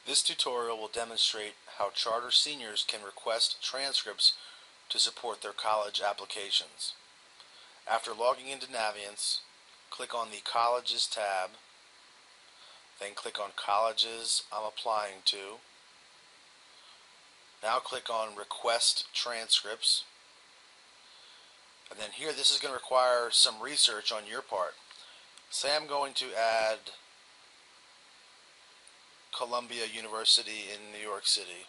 This tutorial will demonstrate how charter seniors can request transcripts to support their college applications. After logging into Naviance, click on the Colleges tab, then click on Colleges I'm applying to. Now click on Request Transcripts. And then here, this is going to require some research on your part. Say I'm going to add Columbia University in New York City.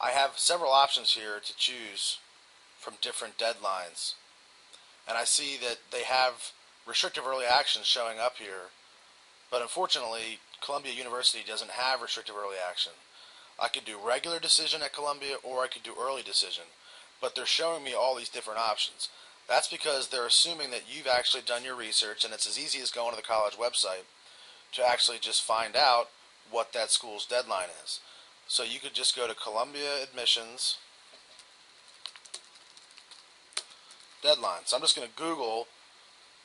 I have several options here to choose from different deadlines. And I see that they have restrictive early action showing up here. But unfortunately, Columbia University doesn't have restrictive early action. I could do regular decision at Columbia, or I could do early decision. But they're showing me all these different options. That's because they're assuming that you've actually done your research, and it's as easy as going to the college website to actually just find out what that school's deadline is. So you could just go to Columbia Admissions deadlines. So I'm just going to Google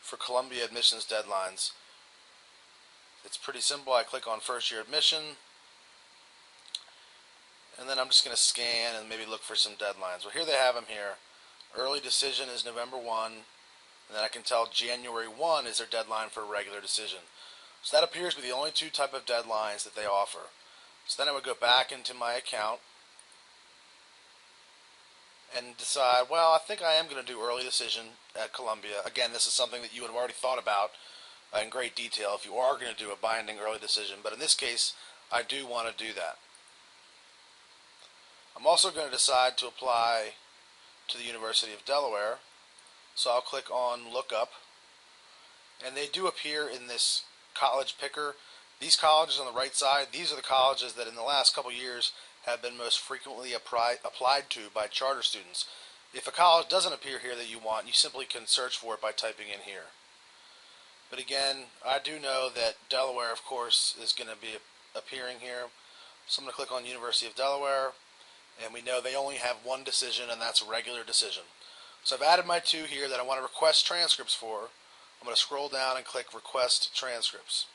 for Columbia Admissions deadlines. It's pretty simple. I click on first year admission, and then I'm just going to scan and maybe look for some deadlines. Well, here they have them here. Early decision is November 1, and then I can tell January 1 is their deadline for a regular decision. So that appears to be the only two type of deadlines that they offer. So then I would go back into my account and decide, well, I think I am going to do early decision at Columbia. Again, this is something that you would have already thought about in great detail if you are going to do a binding early decision. But in this case, I do want to do that. I'm also going to decide to apply to the University of Delaware. So I'll click on Lookup. And they do appear in this college picker. These colleges on the right side, these are the colleges that in the last couple years have been most frequently applied to by charter students. If a college doesn't appear here that you want, you simply can search for it by typing in here. But again, I do know that Delaware, of course, is going to be appearing here. So I'm going to click on University of Delaware, and we know they only have one decision, and that's a regular decision. So I've added my two here that I want to request transcripts for. I'm going to scroll down and click Request Transcripts.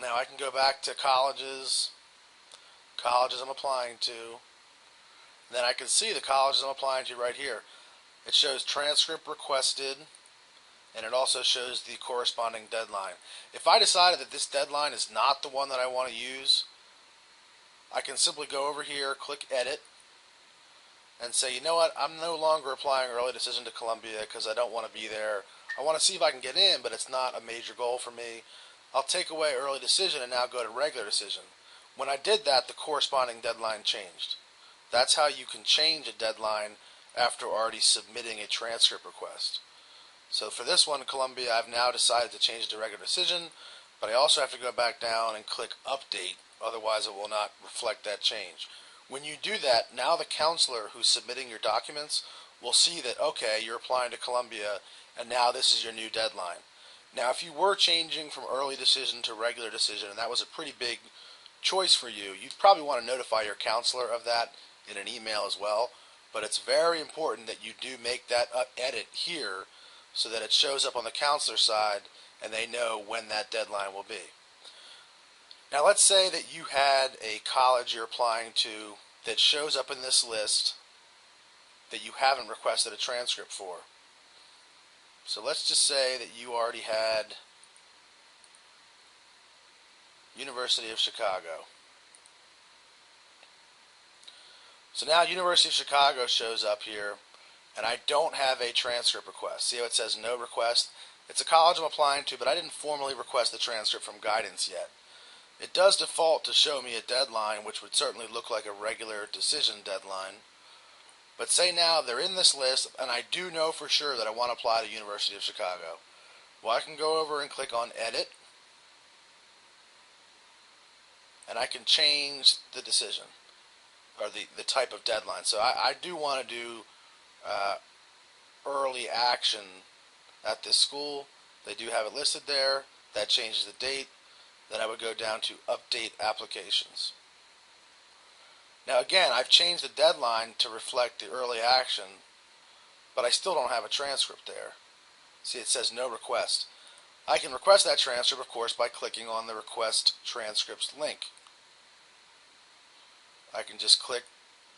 Now I can go back to colleges I'm applying to, and then I can see the colleges I'm applying to right here. It shows transcript requested, and it also shows the corresponding deadline. If I decided that this deadline is not the one that I want to use, I can simply go over here, click Edit, and say, you know what, I'm no longer applying early decision to Columbia because I don't want to be there. I want to see if I can get in, but it's not a major goal for me. I'll take away early decision and now go to regular decision. When I did that, the corresponding deadline changed. That's how you can change a deadline after already submitting a transcript request. So for this one, Columbia, I've now decided to change it to regular decision, but I also have to go back down and click Update, otherwise it will not reflect that change. When you do that, now the counselor who's submitting your documents will see that, okay, you're applying to Columbia, and now this is your new deadline. Now, if you were changing from early decision to regular decision, and that was a pretty big choice for you, you'd probably want to notify your counselor of that in an email as well. But it's very important that you do make that edit here so that it shows up on the counselor side and they know when that deadline will be. Now, let's say that you had a college you're applying to that shows up in this list that you haven't requested a transcript for. So let's just say that you already had University of Chicago. So now University of Chicago shows up here, and I don't have a transcript request. See how it says no request? It's a college I'm applying to, but I didn't formally request the transcript from guidance yet. It does default to show me a deadline, which would certainly look like a regular decision deadline. But say now they're in this list, and I do know for sure that I want to apply to University of Chicago. Well, I can go over and click on Edit, and I can change the decision, or the type of deadline. So I do want to do early action at this school. They do have it listed there. That changes the date. Then I would go down to Update Applications. Now again, I've changed the deadline to reflect the early action, but I still don't have a transcript there. See, it says no request. I can request that transcript, of course, by clicking on the Request Transcripts link. I can just click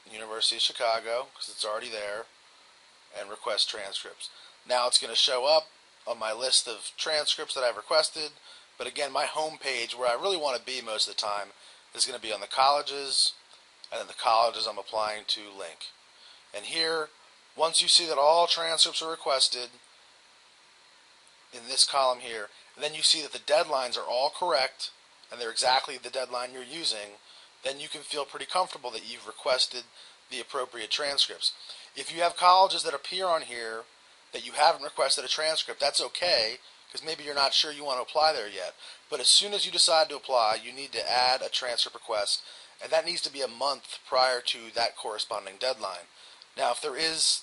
University of Chicago, because it's already there, and request transcripts. Now it's going to show up on my list of transcripts that I've requested, but again, my home page, where I really want to be most of the time, is going to be on the colleges, and then the colleges I'm applying to link. And here, once you see that all transcripts are requested, in this column here, and then you see that the deadlines are all correct, and they're exactly the deadline you're using, then you can feel pretty comfortable that you've requested the appropriate transcripts. If you have colleges that appear on here that you haven't requested a transcript, that's okay, because maybe you're not sure you want to apply there yet. But as soon as you decide to apply, you need to add a transcript request, and that needs to be a month prior to that corresponding deadline. Now, if there is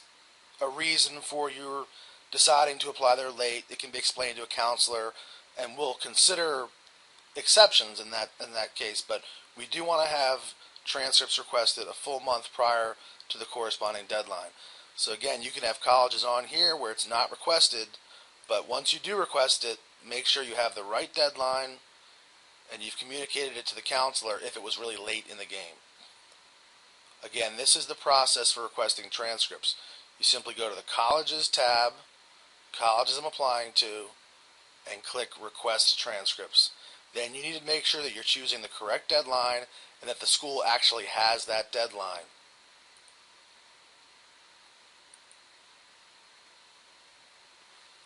a reason for your deciding to apply there late, it can be explained to a counselor, and we'll consider exceptions in that case. But we do want to have transcripts requested a full month prior to the corresponding deadline. So again, you can have colleges on here where it's not requested, but once you do request it, make sure you have the right deadline and you've communicated it to the counselor if it was really late in the game. Again, this is the process for requesting transcripts. You simply go to the Colleges tab, Colleges I'm applying to, and click Request Transcripts. Then you need to make sure that you're choosing the correct deadline and that the school actually has that deadline.